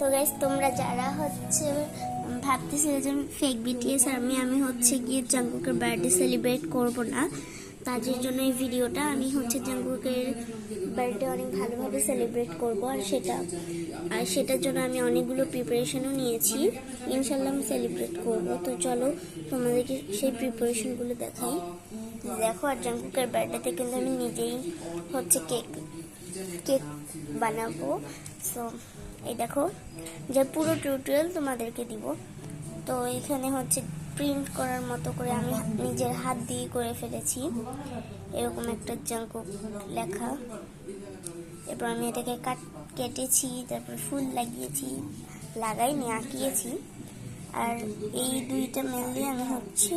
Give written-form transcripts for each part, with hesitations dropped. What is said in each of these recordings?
তো গাইস, তোমরা যারা হচ্ছে ভাবতেছিলে যে ফেক বিটিএস আর্মি আমি হচ্ছে গিয়ে জাঙ্কুকের বার্থডে সেলিব্রেট করব না, তাদের জন্য এই ভিডিওটা। আমি হচ্ছে জাঙ্কুকের বার্থডে অনেক ভালোভাবে সেলিব্রেট করব, আর সেটার জন্য আমি অনেকগুলো প্রিপারেশনও নিয়েছি। ইনশাল্লাহ আমি সেলিব্রেট করব। তো চলো তোমাদেরকে সেই প্রিপারেশনগুলো দেখাই। দেখো, আর জাঙ্কুকের বার্থডেতে কিন্তু আমি নিজেই হচ্ছে কেক বানাবো। সো এই দেখো, যে পুরো টিউটোরিয়াল তোমাদেরকে দিব। তো এখানে হচ্ছে প্রিন্ট করার মতো করে আমি নিজের হাত দিয়ে করে ফেলেছি এরকম একটা জাঙ্কুক লেখা। এরপর আমি এটাকে কেটেছি, তারপর ফুল লাগাইনি, আঁকিয়েছি। আর এই দুইটা মেনলি আমি হচ্ছে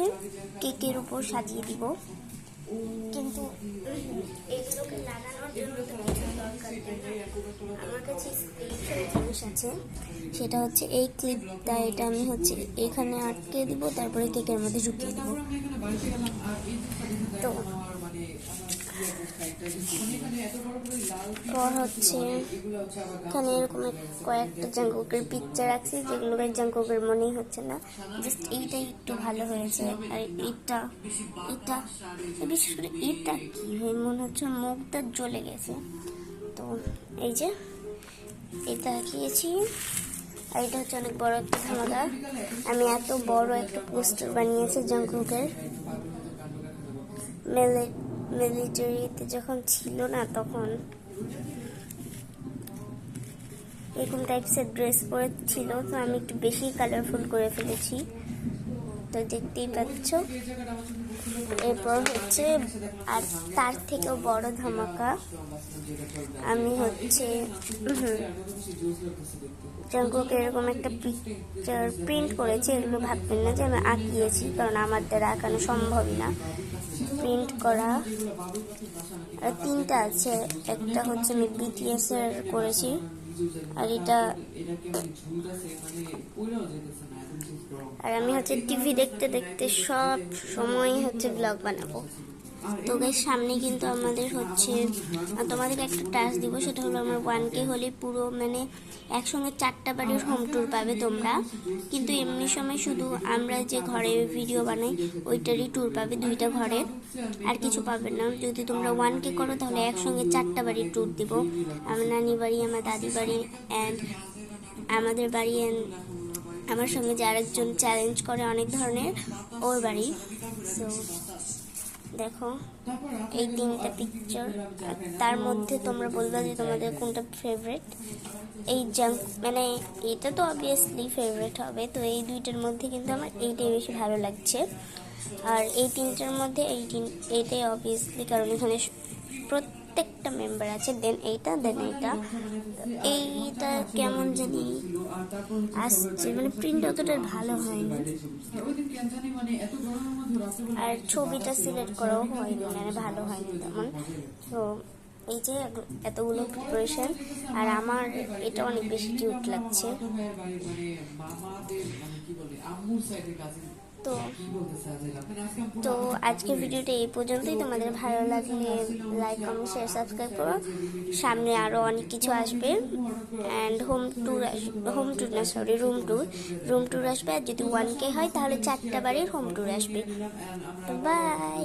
কেকের উপর সাজিয়ে দিব। কিন্তু এগুলোকে লাগানোর জন্য তো কিছু দরকার, আমার কাছে স্পেশাল জিনিস আছে। সেটা হচ্ছে এই ক্লিপটা। এটা আমি হচ্ছে এখানে আটকে দিব, তারপরে কেকের মধ্যে ঢুকিয়ে দিব। তো পর হচ্ছে এখানে এরকম কয়েকটা জাঙ্কুকের পিকচার রাখছি, যেগুলো জাঙ্কুকের মনেই হচ্ছে না। জাস্ট এইটাই একটু ভালো হয়েছে। আর এটা বিশেষ করে এটা কি হয়ে মনে হচ্ছে মুখটা জ্বলে গেছে। তো এই যে এটা আঁকিয়েছি। আর এটা হচ্ছে অনেক বড় একটা ধামাকা। আমি এত বড় একটা পোস্টার বানিয়েছি জাঙ্কুকের। মিলিটারিতে যখন ছিল না, তখন এরকম টাইপসের ড্রেস পরে ছিল। তো আমি একটু বেশি কালারফুল করে ফেলেছি, তো দেখতেই পাচ্ছ। এরপর হচ্ছে আর তার থেকেও বড় ধামাকা, আমি হচ্ছে জাঙ্কুক এরকম একটা পিকচার প্রিন্ট করেছি। এগুলো ভাববেন না যে আমি আঁকিয়েছি, কারণ আমার দ্বারা আঁকানো সম্ভবই না। প্রিন্ট করা আর তিনটা আছে। একটা হচ্ছে আমি বিটিএস এর করেছি, আর আমি হচ্ছে টিভি দেখতে দেখতে সব সময় হচ্ছে ব্লগ বানাবো। তো গাইস, সামনে কিন্তু আমাদের হচ্ছে তোমাদের একটা টাস্ক দিব। সেটা হলো আমার 1K হলে পুরো মানে একসঙ্গে 4টা বাড়ির হোম ট্যুর পাবে তোমরা। কিন্তু এমনি সময় শুধু আমরা যে ঘরে ভিডিও বানাই ওইটারই ট্যুর পাবে, 2টা ঘরের, আর কিছু পাবে না। যদি তোমরা 1K করো তাহলে একসঙ্গে 4টা বাড়ির ট্যুর দিব। আমার নানি বাড়ি, আমার দাদি বাড়ি, অ্যান্ড আমাদের বাড়ি, অ্যান্ড আমার সঙ্গে যে আরেকজন চ্যালেঞ্জ করে অনেক ধরনের, ওর বাড়ি। সো দেখো এই 3টা পিকচার, তার মধ্যে তোমরা বলবা যে তোমাদের কোনটা ফেভারিট। এই মানে এটা তো অবভিয়াসলি ফেভারিট হবে। তো এই 2টার মধ্যে কিন্তু আমার এইটাই বেশি ভালো লাগছে। আর এই 3টার মধ্যে এইটাই অবভিয়াসলি, কারণ এখানে প্রত্যেকটা মেম্বার আছে। দেন এইটা কেমন জানি আসছে, মানে প্রিন্ট অতটা ভালো হয়নি, আর ছবিটা সিলেক্ট করাও হয়নি, মানে ভালো হয়নি তেমন। তো এই যে এতগুলো প্রিপারেশন, আর আমার এটা অনেক বেশি কিউট লাগছে। তো আজকের ভিডিওটা এই পর্যন্তই। তোমাদের ভালো লাগলে লাইক, কমেন্ট, শেয়ার, সাবস্ক্রাইব করো। সামনে আরও অনেক কিছু আসবে, অ্যান্ড রুম ট্যুর আসবে। আর যদি 1K হয় তাহলে 4টা বাড়ির হোম ট্যুর আসবে। বাই।